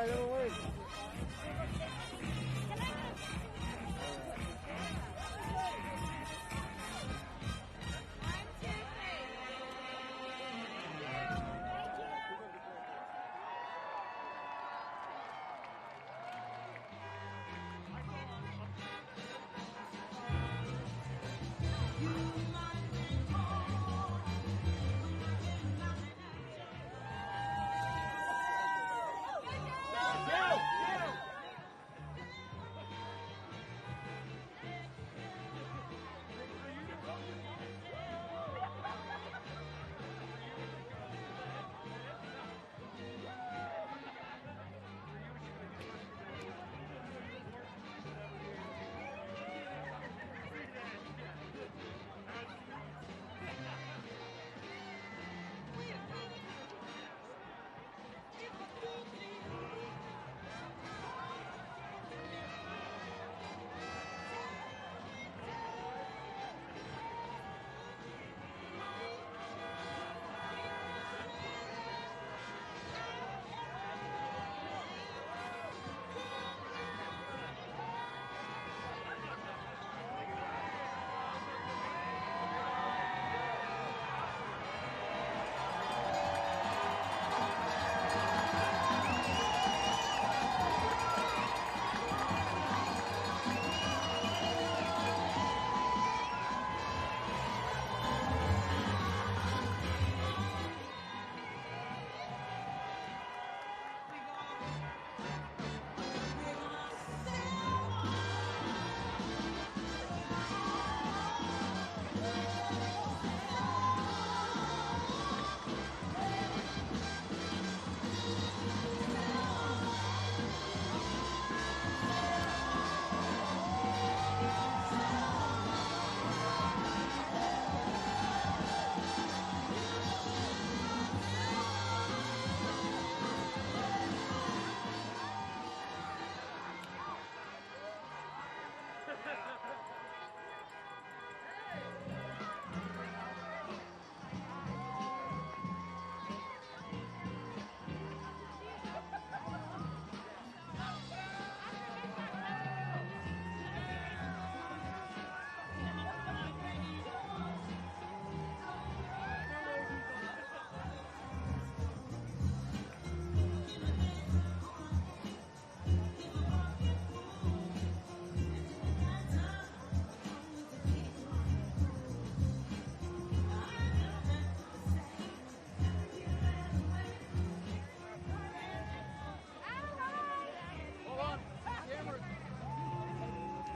don't work.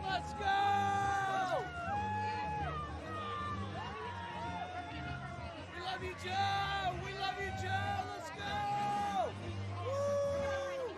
Let's go! We love you, Joe! We love you, Joe! Let's go! Woo!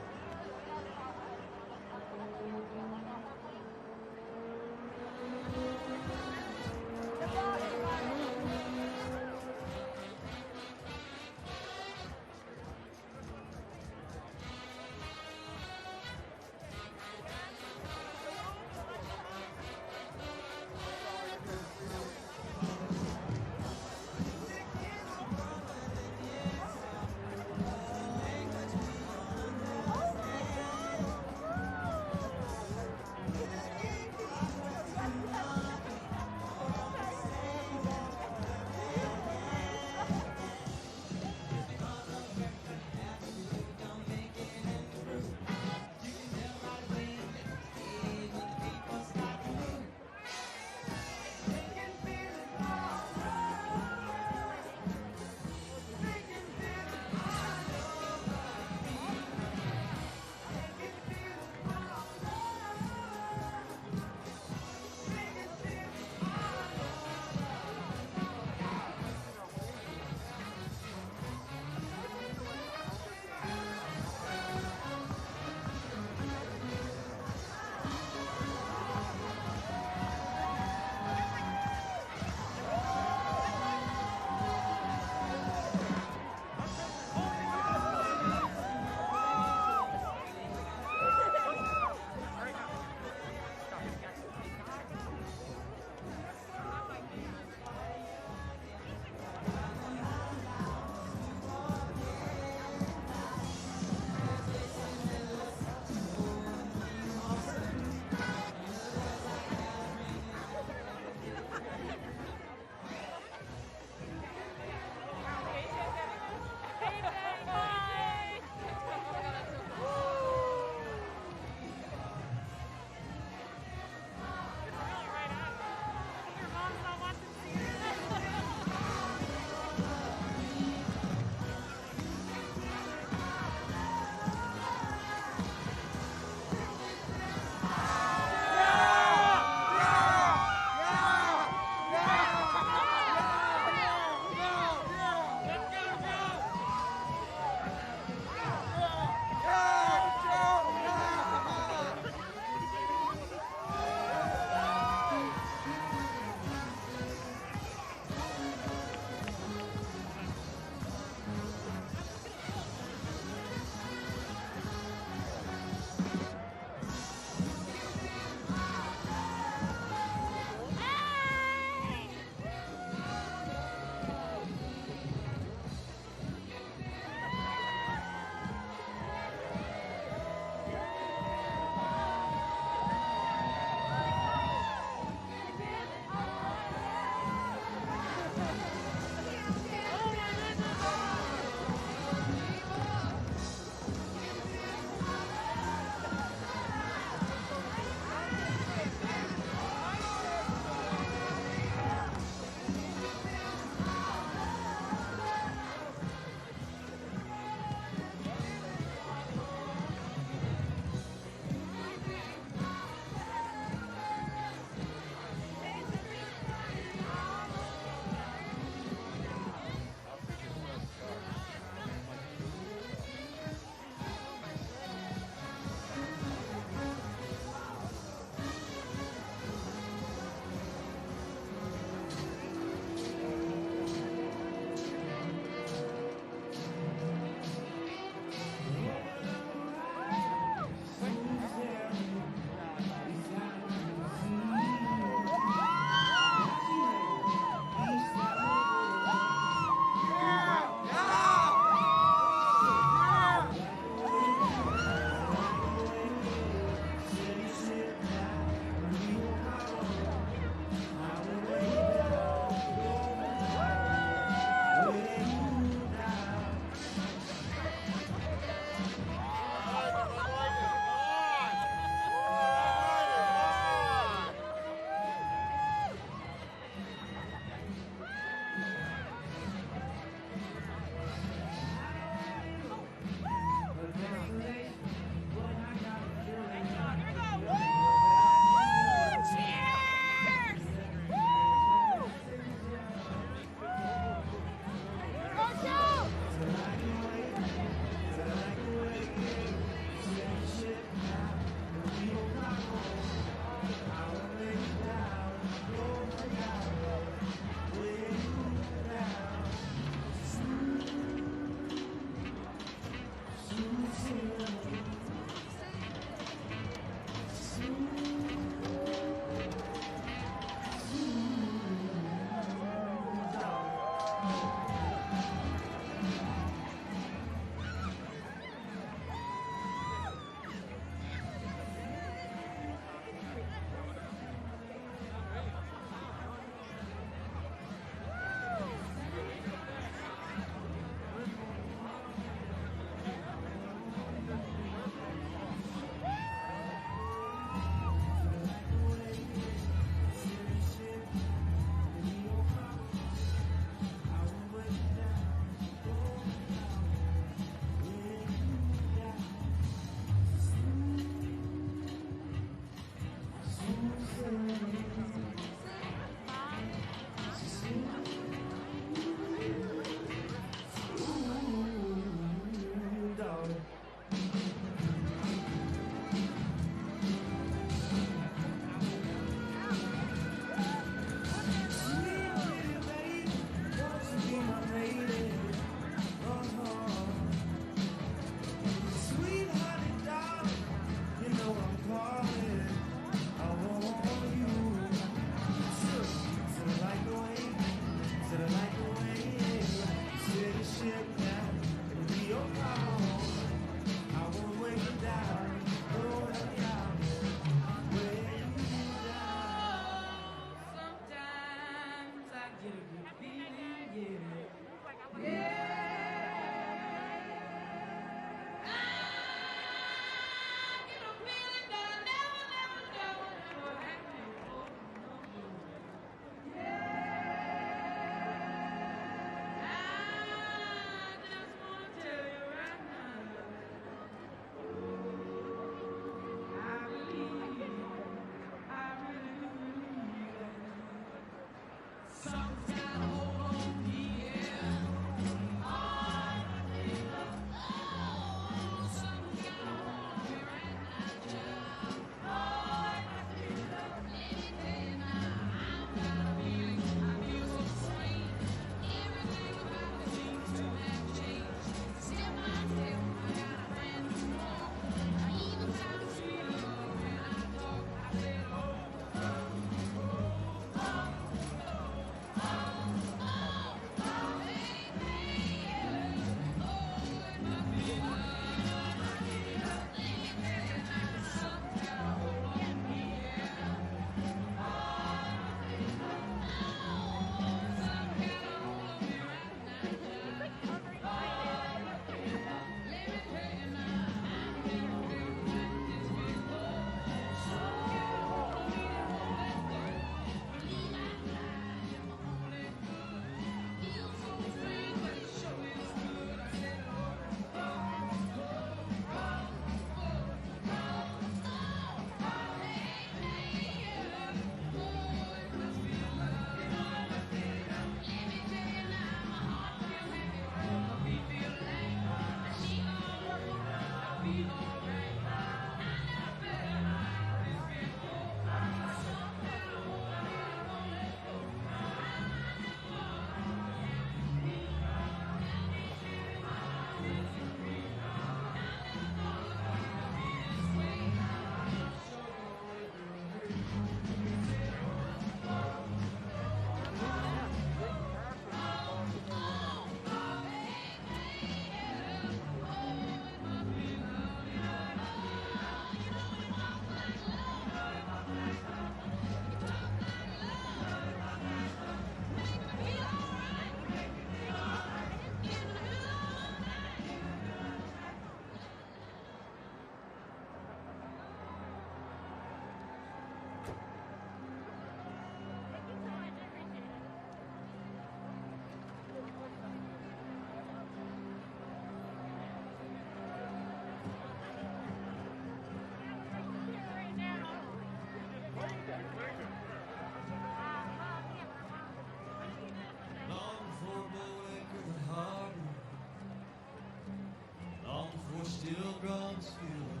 once healed.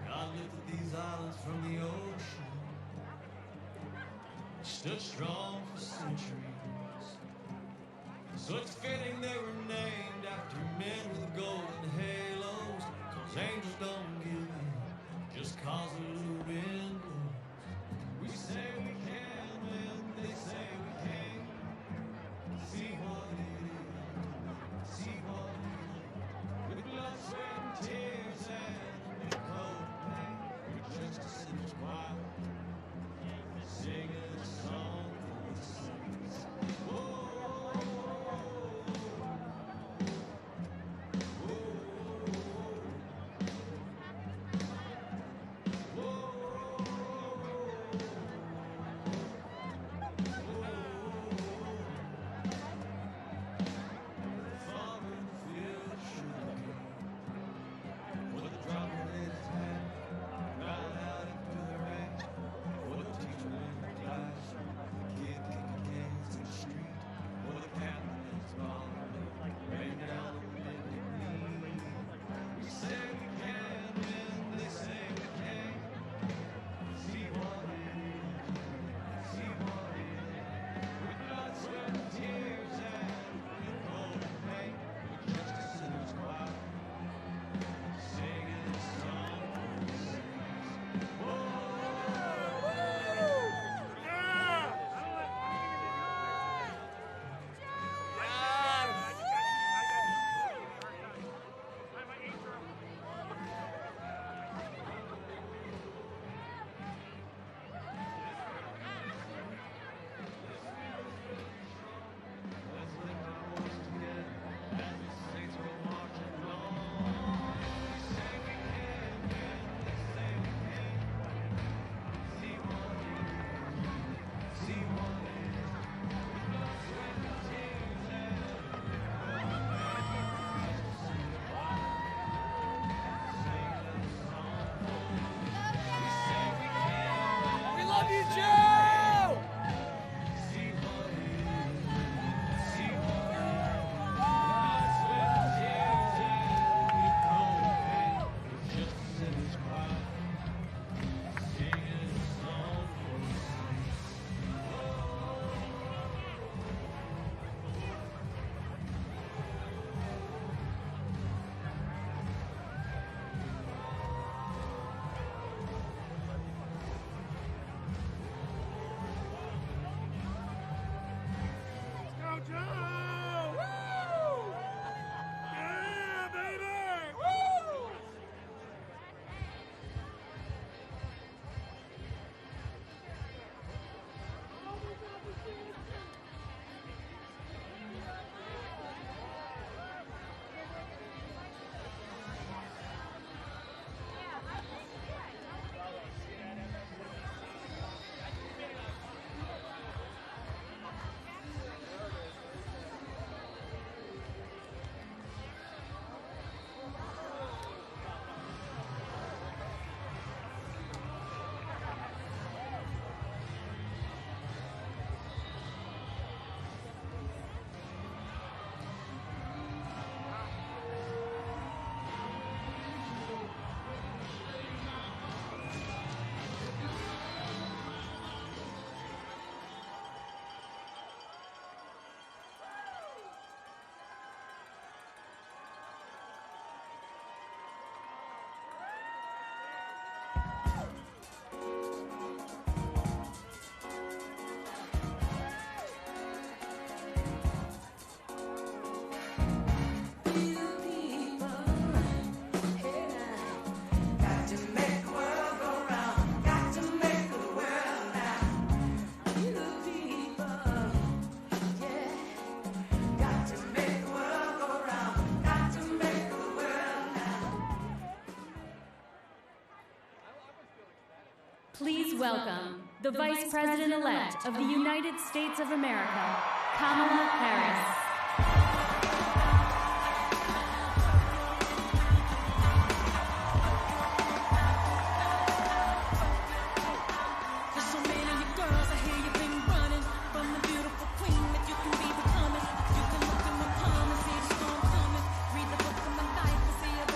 God lifted these islands from the ocean, stood strong for centuries. So it's fitting they were named after men with golden halos, 'cause angels don't give in just 'cause a little wind blows. We say we can when they say we can't. See what it is, see what it is. With blood, sweat, and tears and a cold pain, we're just a sinner's choir, singing a song for the saints. Whoa. Please welcome the Vice President-elect of the United States of America, Kamala Harris. See the book of my life and see a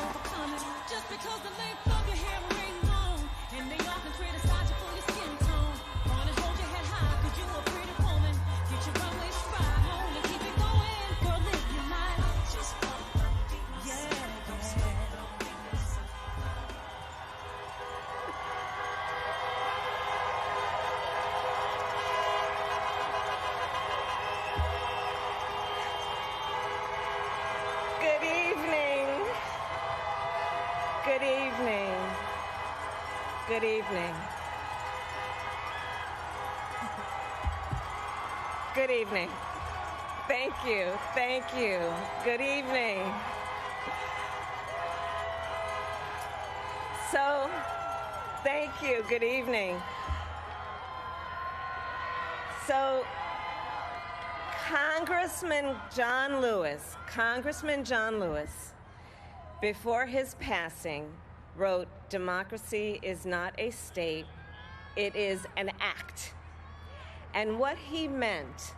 Good evening. Good evening. Thank you. Thank you. Good evening. So, thank you. Good evening. So, Congressman John Lewis, before his passing, wrote, "Democracy is not a state, it is an act." And what he meant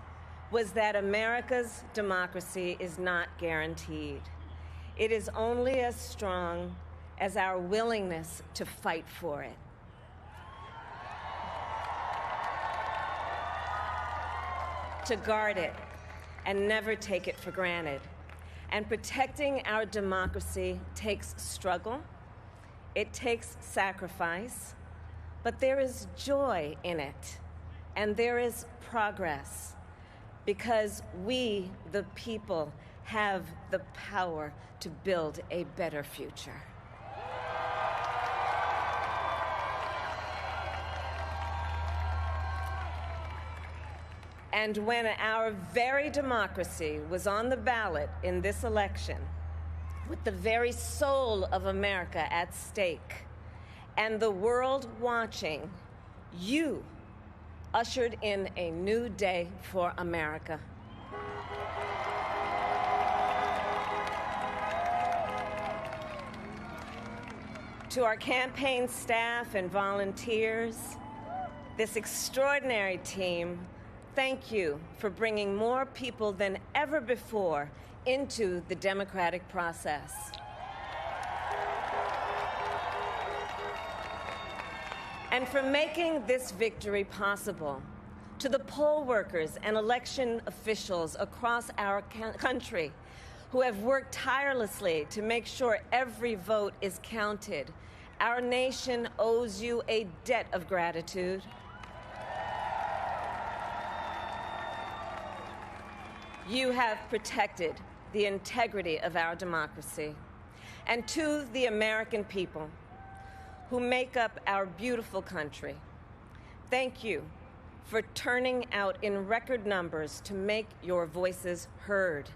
was that America's democracy is not guaranteed. It is only as strong as our willingness to fight for it. To guard it and never take it for granted. And protecting our democracy takes struggle, it takes sacrifice, but there is joy in it, and there is progress, because we, the people, have the power to build a better future. And when our very democracy was on the ballot in this election, with the very soul of America at stake, and the world watching, you ushered in a new day for America. To our campaign staff and volunteers, this extraordinary team, thank you for bringing more people than ever before into the democratic process. And for making this victory possible. To the poll workers and election officials across our country who have worked tirelessly to make sure every vote is counted, our nation owes you a debt of gratitude. You have protected the integrity of our democracy. And to the American people who make up our beautiful country, thank you for turning out in record numbers to make your voices heard.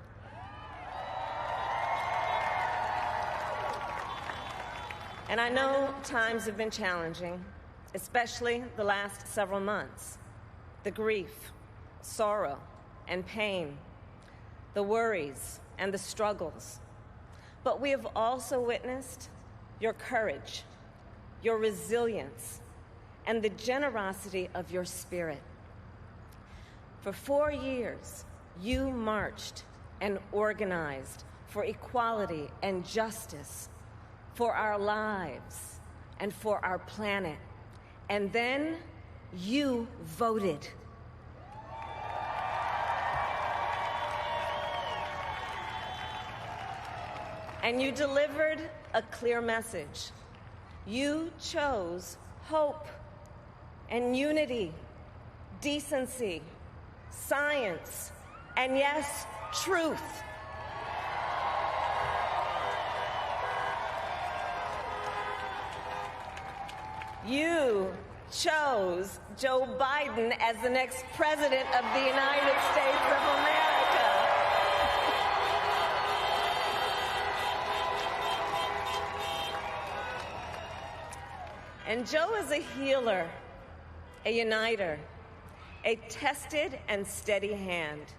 And I know times have been challenging, especially the last several months. The grief, sorrow, and pain, the worries and the struggles. But we have also witnessed your courage, your resilience, and the generosity of your spirit. For 4 years, you marched and organized for equality and justice, for our lives and for our planet. And then you voted. And you delivered a clear message. You chose hope and unity, decency, science, and yes, truth. You chose Joe Biden as the next president of the United States of America. And Joe is a healer, a uniter, a tested and steady hand,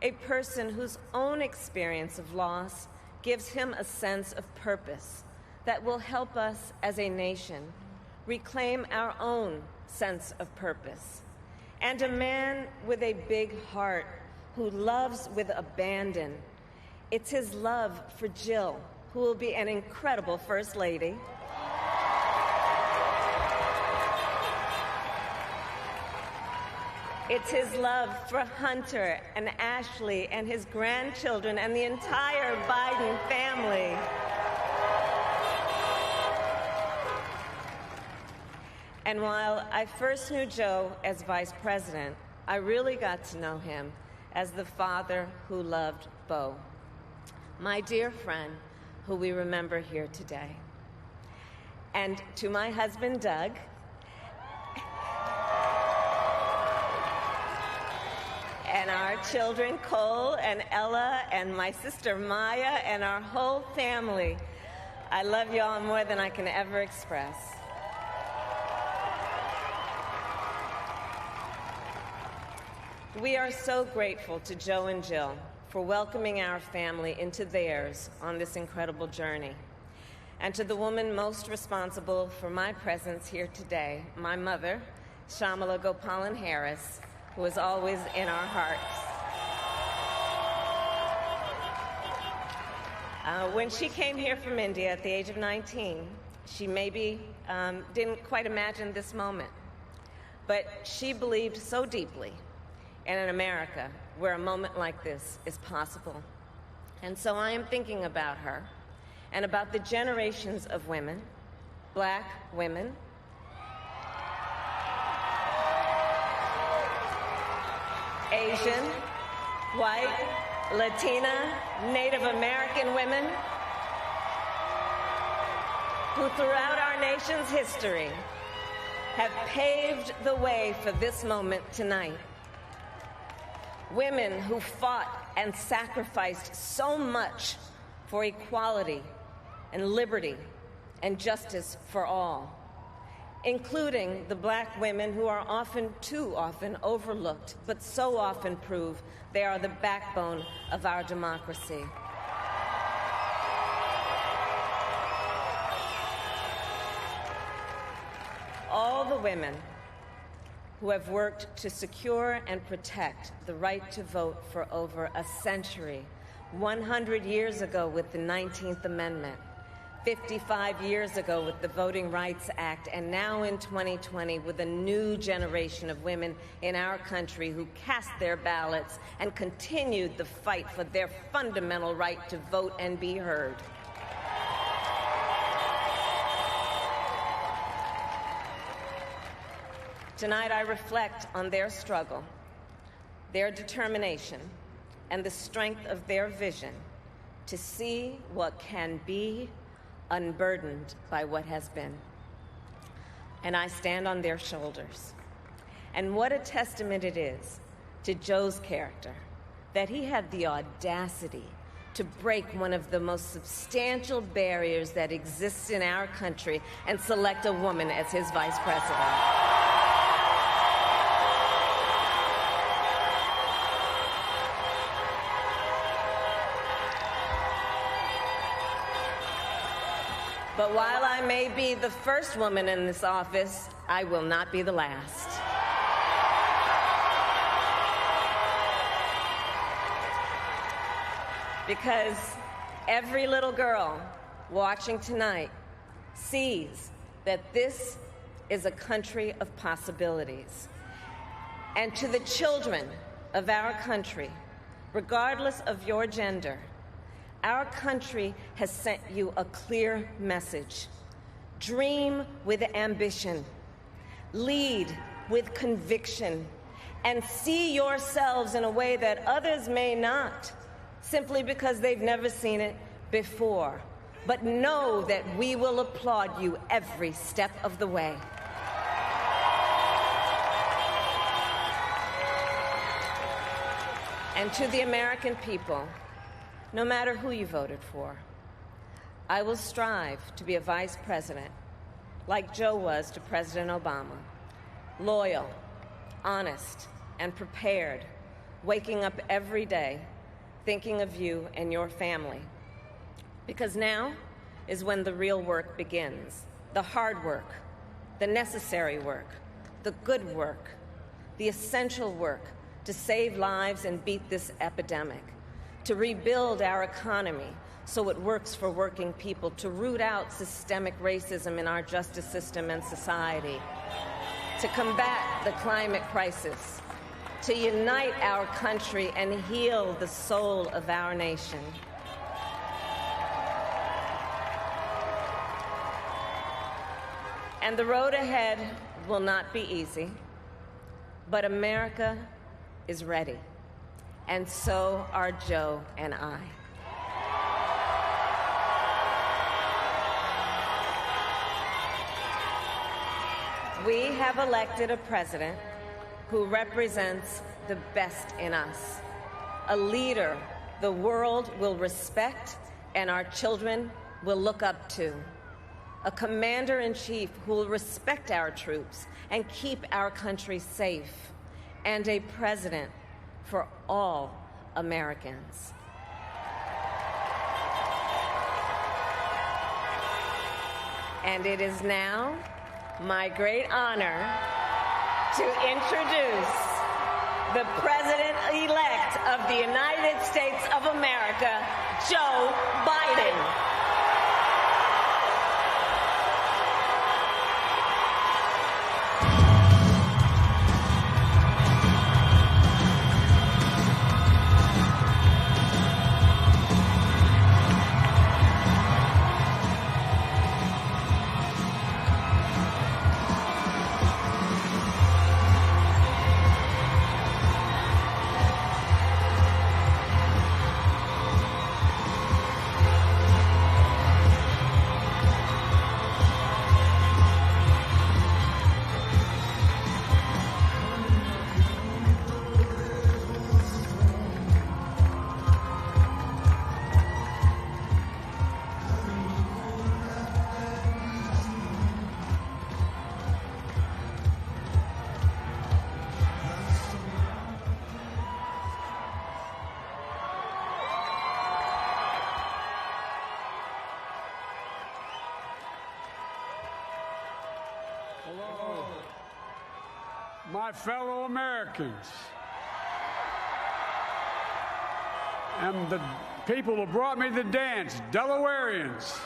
a person whose own experience of loss gives him a sense of purpose that will help us as a nation reclaim our own sense of purpose, and a man with a big heart who loves with abandon. It's his love for Jill, who will be an incredible First Lady. It's his love for Hunter and Ashley and his grandchildren and the entire Biden family. And while I first knew Joe as vice president, I really got to know him as the father who loved Bo, my dear friend who we remember here today. and to my husband, Doug, and our children, Cole and Ella, and my sister, Maya, and our whole family. I love you all more than I can ever express. We are so grateful to Joe and Jill for welcoming our family into theirs on this incredible journey. And to the woman most responsible for my presence here today, my mother, Kamala Harris, who is always in our hearts. When she came here from India at the age of 19, she maybe didn't quite imagine this moment, but she believed so deeply in an America where a moment like this is possible. And so I am thinking about her and about the generations of women, Black women, Asian, white, Latina, Native American women, who throughout our nation's history have paved the way for this moment tonight. Women who fought and sacrificed so much for equality and liberty and justice for all, including the Black women who are often, too often, overlooked, but so often prove they are the backbone of our democracy. All the women who have worked to secure and protect the right to vote for over a century, 100 years ago with the 19th Amendment, 55 years ago with the Voting Rights Act, and now in 2020 with a new generation of women in our country who cast their ballots and continued the fight for their fundamental right to vote and be heard. Tonight, I reflect on their struggle, their determination, and the strength of their vision to see what can be unburdened by what has been. And I stand on their shoulders. And what a testament it is to Joe's character that he had the audacity to break one of the most substantial barriers that exists in our country and select a woman as his vice president. But while I may be the first woman in this office, I will not be the last. Because every little girl watching tonight sees that this is a country of possibilities. And to the children of our country, regardless of your gender, our country has sent you a clear message. Dream with ambition, lead with conviction, and see yourselves in a way that others may not, simply because they've never seen it before. But know that we will applaud you every step of the way. And to the American people, no matter who you voted for, I will strive to be a vice president like Joe was to President Obama, loyal, honest, and prepared, waking up every day thinking of you and your family. Because now is when the real work begins, the hard work, the necessary work, the good work, the essential work to save lives and beat this epidemic, to rebuild our economy so it works for working people, to root out systemic racism in our justice system and society, to combat the climate crisis, to unite our country and heal the soul of our nation. And the road ahead will not be easy, but America is ready. And so are Joe and I. We have elected a president who represents the best in us, a leader the world will respect and our children will look up to, a commander-in-chief who will respect our troops and keep our country safe, and a president for all Americans. And it is now my great honor to introduce the President-elect of the United States of America, Joe Biden. Hello, my fellow Americans, and the people who brought me the dance, Delawareans.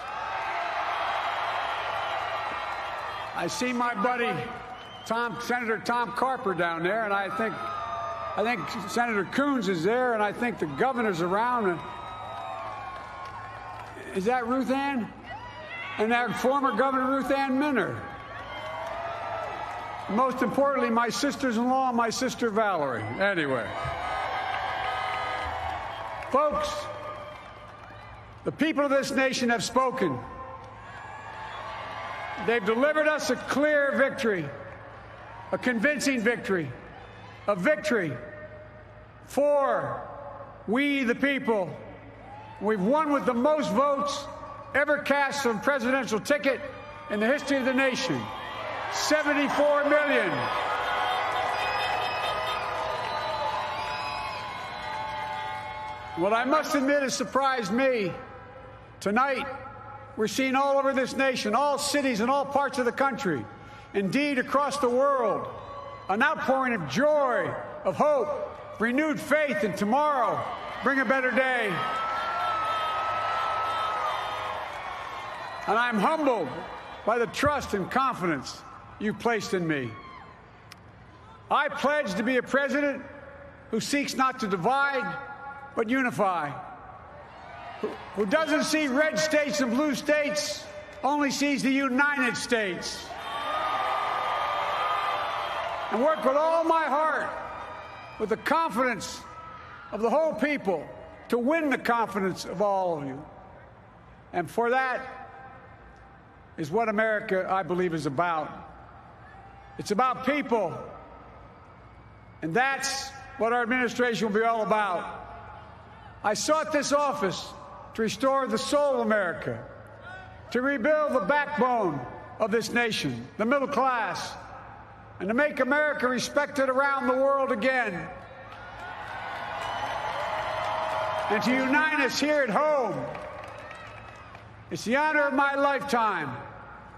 I see my buddy Senator Tom Carper down there, and I think Senator Coons is there, and I think the governor's around. And is that Ruth Ann? And that former Governor Ruth Ann Minner. Most importantly, my sisters-in-law and my sister Valerie. Anyway. Folks, the people of this nation have spoken. They've delivered us a clear victory, a convincing victory, a victory for we the people. We've won with the most votes ever cast on a presidential ticket in the history of the nation. 74 million. What I must admit has surprised me. Tonight, we're seeing all over this nation, all cities and all parts of the country, indeed across the world, an outpouring of joy, of hope, renewed faith in tomorrow, bring a better day. And I'm humbled by the trust and confidence you've placed in me. I pledge to be a president who seeks not to divide, but unify, who doesn't see red states and blue states, only sees the United States, and work with all my heart, with the confidence of the whole people, to win the confidence of all of you. And for that is what America, I believe, is about. It's about people. And that's what our administration will be all about. I sought this office to restore the soul of America, to rebuild the backbone of this nation, the middle class, and to make America respected around the world again, and to unite us here at home. It's the honor of my lifetime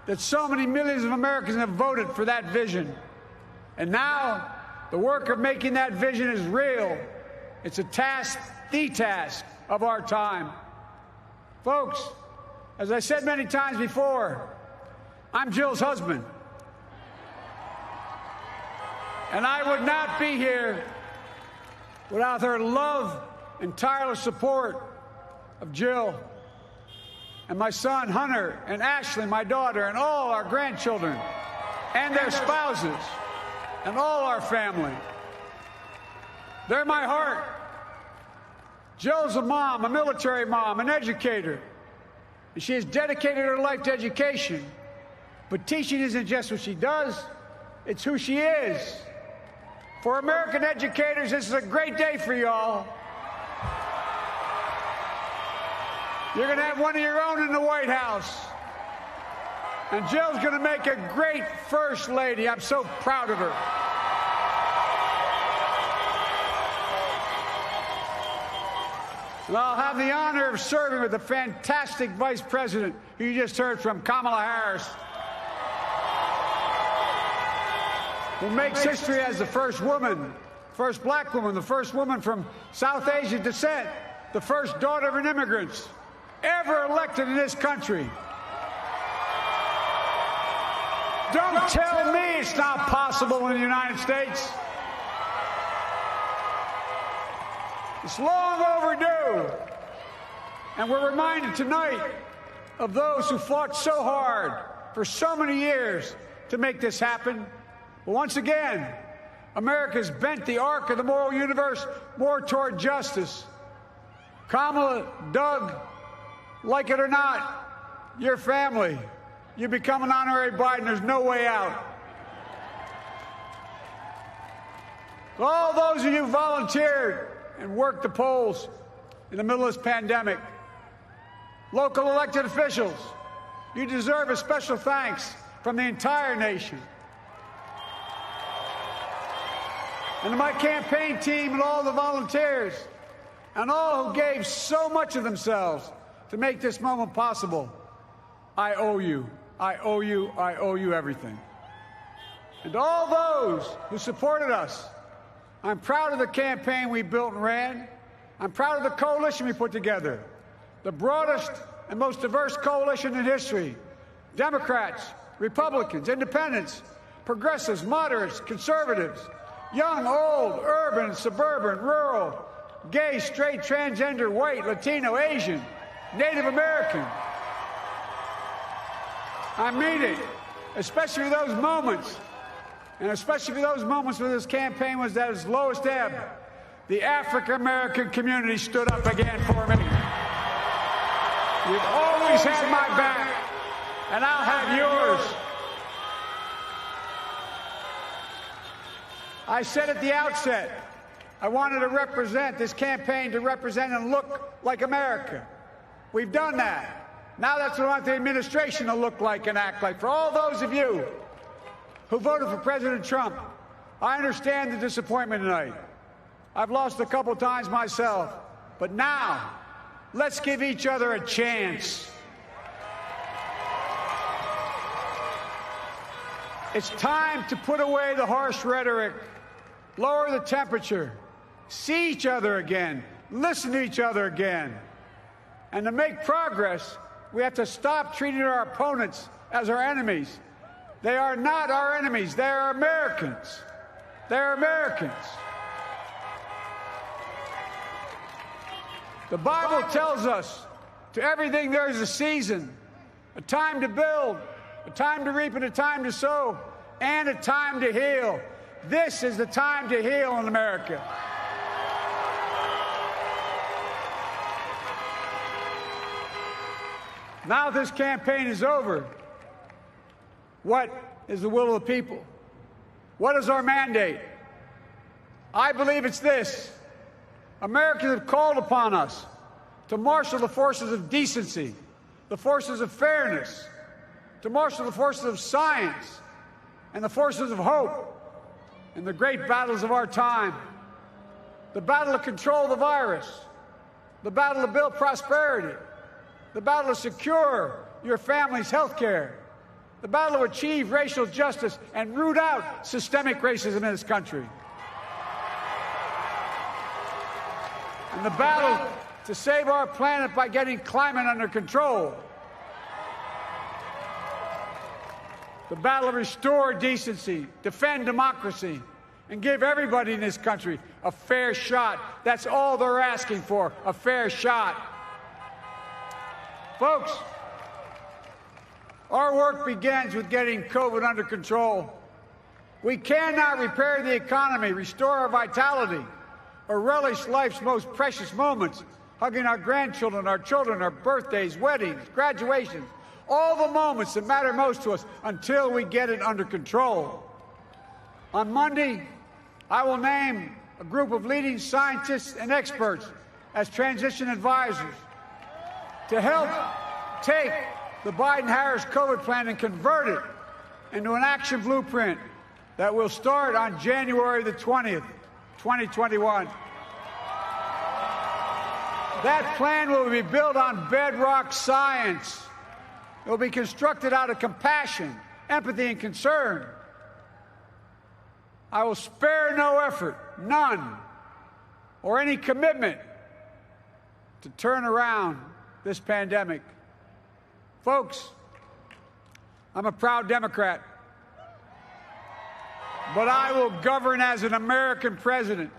that so many millions of Americans have voted for that vision. And now, the work of making that vision is real. It's a task, the task of our time. Folks, as I said many times before, I'm Jill's husband. And I would not be here without her love and tireless support of Jill and my son Hunter and Ashley, my daughter, and all our grandchildren and their spouses and all our family. They're my heart. Jill's a mom, a military mom, an educator. And she has dedicated her life to education. But teaching isn't just what she does, It's who she is. For American educators, this is a great day for y'all. You're going to have one of your own in the White House. And Jill's going to make a great First Lady. I'm so proud of her. And I'll have the honor of serving with the fantastic Vice President who you just heard from, Kamala Harris, who makes history as the first woman, first black woman, the first woman from South Asian descent, the first daughter of an immigrant ever elected in this country. Don't tell me it's not possible in the United States. It's long overdue. And we're reminded tonight of those who fought so hard for so many years to make this happen. But once again, America's bent the arc of the moral universe more toward justice. Kamala, Doug, like it or not, your family, you become an honorary Biden, there's no way out. All those of you who volunteered and worked the polls in the middle of this pandemic, local elected officials, you deserve a special thanks from the entire nation. And to my campaign team and all the volunteers and all who gave so much of themselves to make this moment possible, I owe you. I owe you. I owe you everything. And to all those who supported us, I'm proud of the campaign we built and ran. I'm proud of the coalition we put together, the broadest and most diverse coalition in history. Democrats, Republicans, independents, progressives, moderates, conservatives, young, old, urban, suburban, rural, gay, straight, transgender, white, Latino, Asian, Native American. I mean it, especially for those moments, and especially for those moments when this campaign was at its lowest ebb. The African-American community stood up again for me. You've always had my back, and I'll have yours. I said at the outset, I wanted to represent this campaign to represent and look like America. We've done that. Now that's what I want the administration to look like and act like. For all those of you who voted for President Trump, I understand the disappointment tonight. I've lost a couple times myself. But now, let's give each other a chance. It's time to put away the harsh rhetoric, lower the temperature, see each other again, listen to each other again. And to make progress, we have to stop treating our opponents as our enemies. They are not our enemies. They are Americans. They are Americans. The Bible tells us, to everything there is a season, a time to build, a time to reap, and a time to sow, and a time to heal. This is the time to heal in America. Now this campaign is over. What is the will of the people? What is our mandate? I believe it's this. Americans have called upon us to marshal the forces of decency, the forces of fairness, to marshal the forces of science and the forces of hope in the great battles of our time. The battle to control the virus, the battle to build prosperity, the battle to secure your family's health care, the battle to achieve racial justice and root out systemic racism in this country, and the battle to save our planet by getting climate under control, the battle to restore decency, defend democracy, and give everybody in this country a fair shot. That's all they're asking for, a fair shot. Folks, our work begins with getting COVID under control. We cannot repair the economy, restore our vitality, or relish life's most precious moments, hugging our grandchildren, our children, our birthdays, weddings, graduations, all the moments that matter most to us, until we get it under control. On Monday, I will name a group of leading scientists and experts as transition advisors to help take the Biden-Harris COVID plan and convert it into an action blueprint that will start on January the 20th, 2021. That plan will be built on bedrock science. It will be constructed out of compassion, empathy, and concern. I will spare no effort, none, or any commitment to turn around this pandemic. Folks, I'm a proud Democrat, but I will govern as an American president.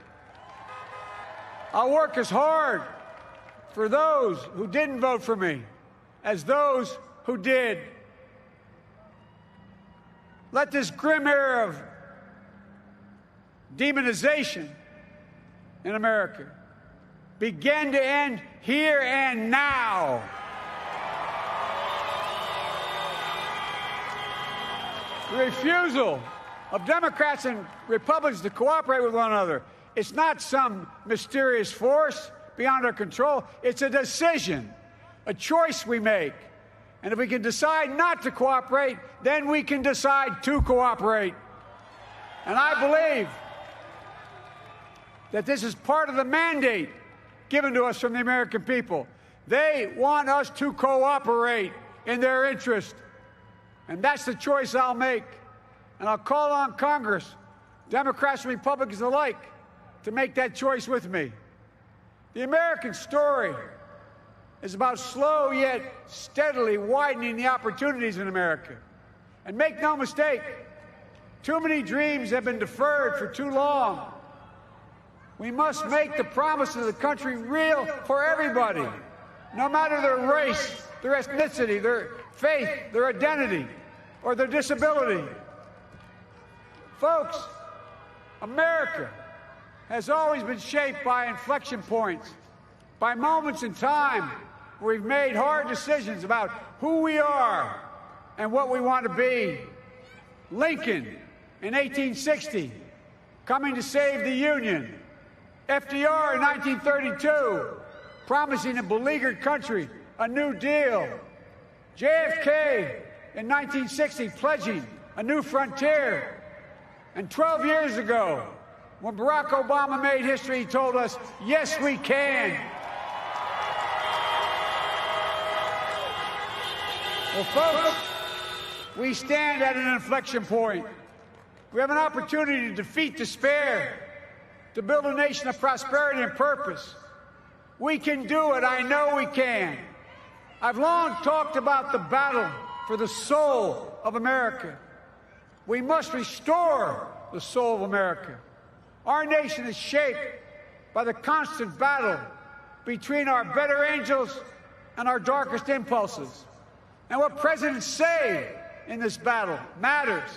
I'll work as hard for those who didn't vote for me as those who did. Let this grim era of demonization in America begin to end here and now. The refusal of Democrats and Republicans to cooperate with one another, it's not some mysterious force beyond our control. It's a decision, a choice we make. And if we can decide not to cooperate, then we can decide to cooperate. And I believe that this is part of the mandate given to us from the American people. They want us to cooperate in their interest. And that's the choice I'll make. And I'll call on Congress, Democrats and Republicans alike, to make that choice with me. The American story is about slow yet steadily widening the opportunities in America. And make no mistake, too many dreams have been deferred for too long. We must make the promise of the country real for everybody, no matter their race, their ethnicity, their faith, their identity, or their disability. Folks, America has always been shaped by inflection points, by moments in time where we've made hard decisions about who we are and what we want to be. Lincoln in 1860, coming to save the Union. FDR in 1932, promising a beleaguered country a new deal. JFK in 1960, pledging a new frontier. And 12 years ago, when Barack Obama made history, he told us, yes, we can. Well, folks, we stand at an inflection point. We have an opportunity to defeat despair, to build a nation of prosperity and purpose. We can do it. I know we can. I've long talked about the battle for the soul of America. We must restore the soul of America. Our nation is shaped by the constant battle between our better angels and our darkest impulses. And what presidents say in this battle matters.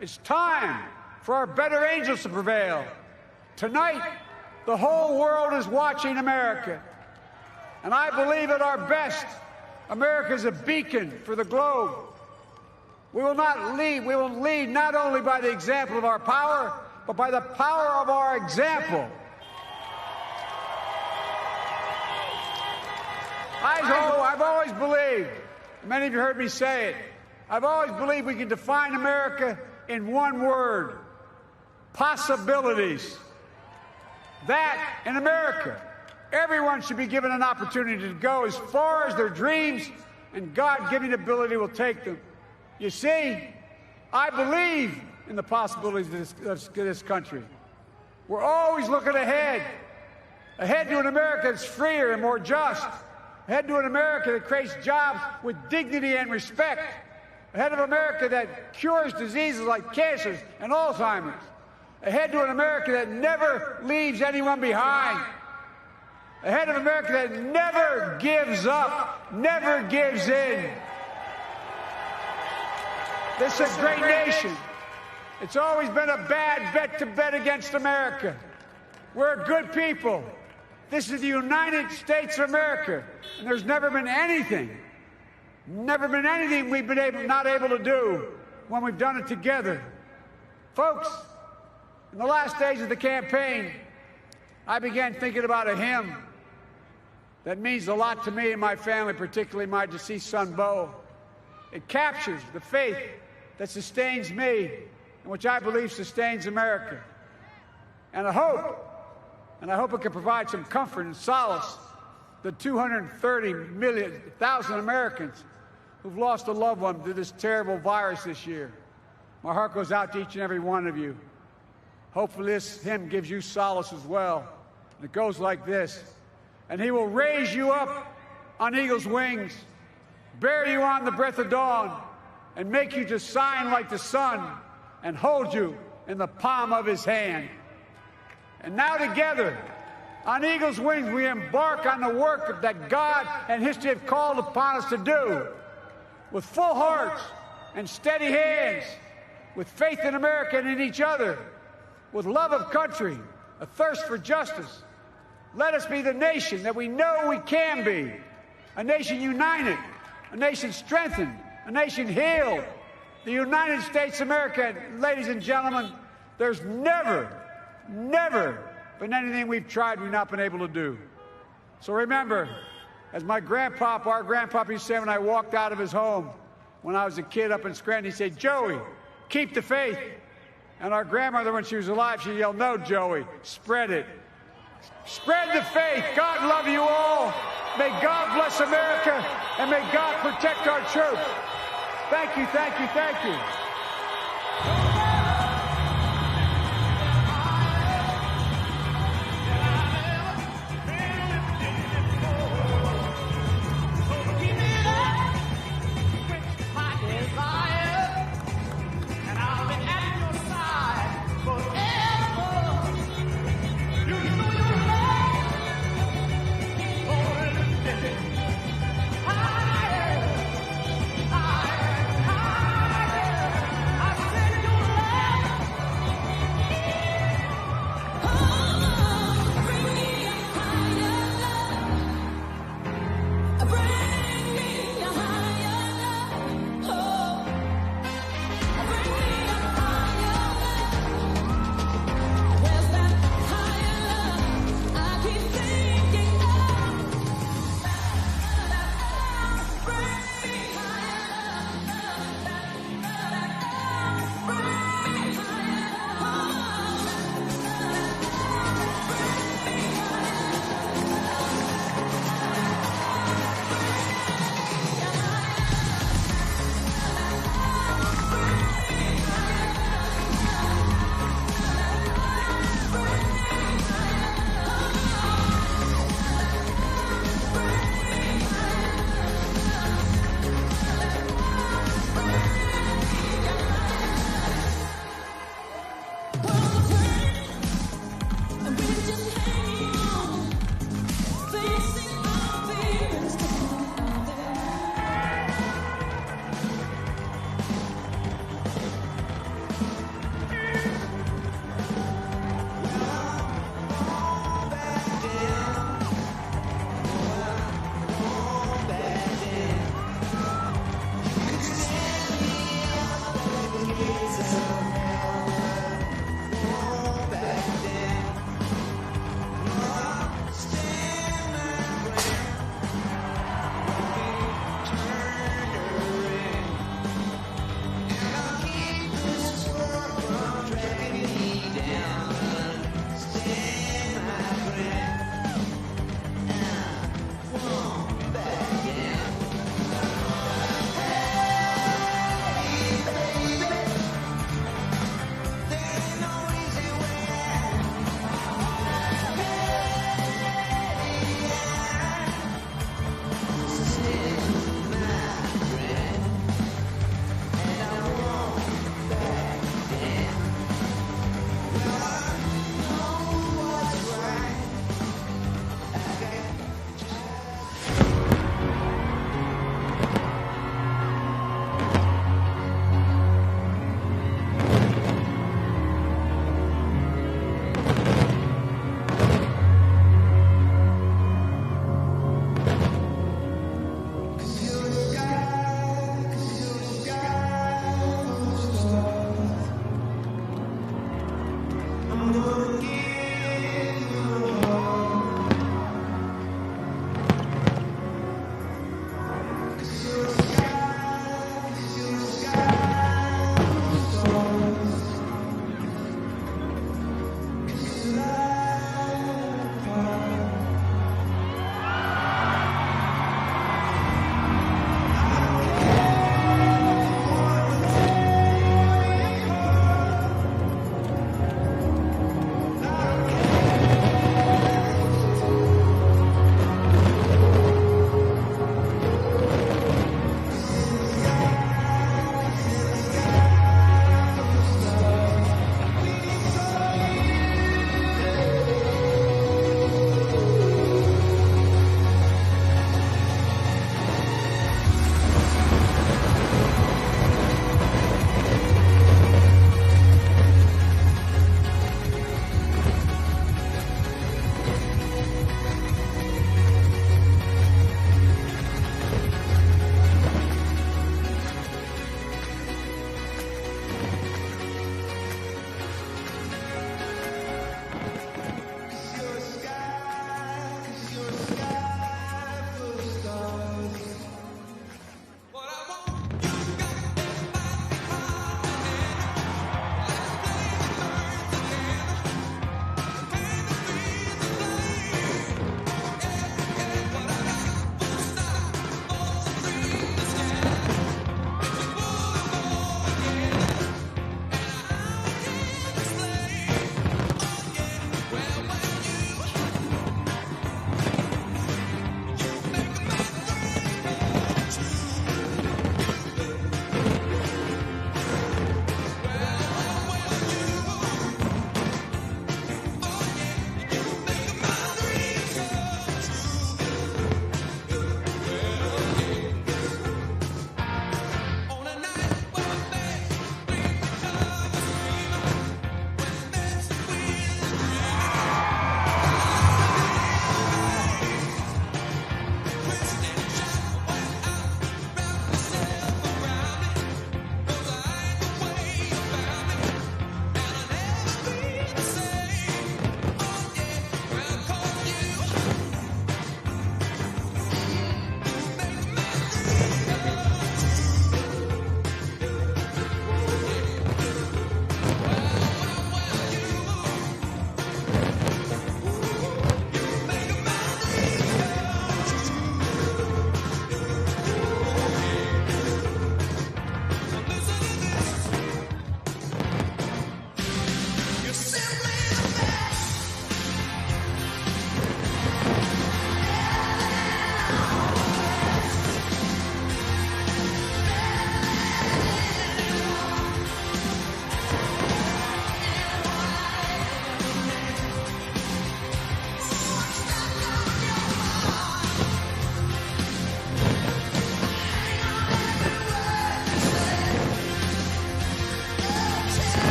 It's time for our better angels to prevail. Tonight, the whole world is watching America. And I believe at our best, America is a beacon for the globe. We will lead not only by the example of our power, but by the power of our example. I've always believed, many of you heard me say it, I've always believed we can define America in one word: possibilities. That in America, everyone should be given an opportunity to go as far as their dreams and God-given ability will take them. You see, I believe in the possibilities of this country. We're always looking ahead to an America that's freer and more just, ahead to an America that creates jobs with dignity and respect, ahead of America that cures diseases like cancer and Alzheimer's, ahead to an America that never leaves anyone behind, ahead of America that never gives up, never gives in. This is a great nation. It's always been a bad bet to bet against America. We're good people. This is the United States of America, and there's never been anything we've been not able to do when we've done it together. Folks, in the last days of the campaign, I began thinking about a hymn that means a lot to me and my family, particularly my deceased son, Bo. It captures the faith that sustains me and which I believe sustains America. And I hope it can provide some comfort and solace to 230,000 Americans who've lost a loved one to this terrible virus this year. My heart goes out to each and every one of you. Hopefully this hymn gives you solace as well. And it goes like this. And he will raise you up on eagle's wings, bear you on the breath of dawn, and make you to shine like the sun, and hold you in the palm of his hand. And now together, on eagle's wings, we embark on the work that God and history have called upon us to do, with full hearts and steady hands, with faith in America and in each other, with love of country, a thirst for justice. Let us be the nation that we know we can be, a nation united, a nation strengthened, a nation healed. The United States of America, ladies and gentlemen, there's never been anything we've tried we've not been able to do. So remember, as our grandpapa used to say when I walked out of his home when I was a kid up in Scranton, he said, "Joey, keep the faith." And our grandmother, when she was alive, she yelled, "No, Joey, spread it. Spread the faith. God love you all. May God bless America, and may God protect our troops." Thank you, thank you, thank you.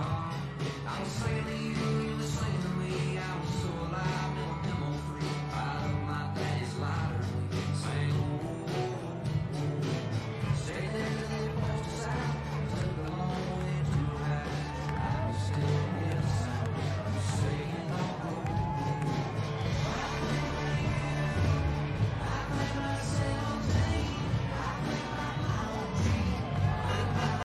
heart. I'm singing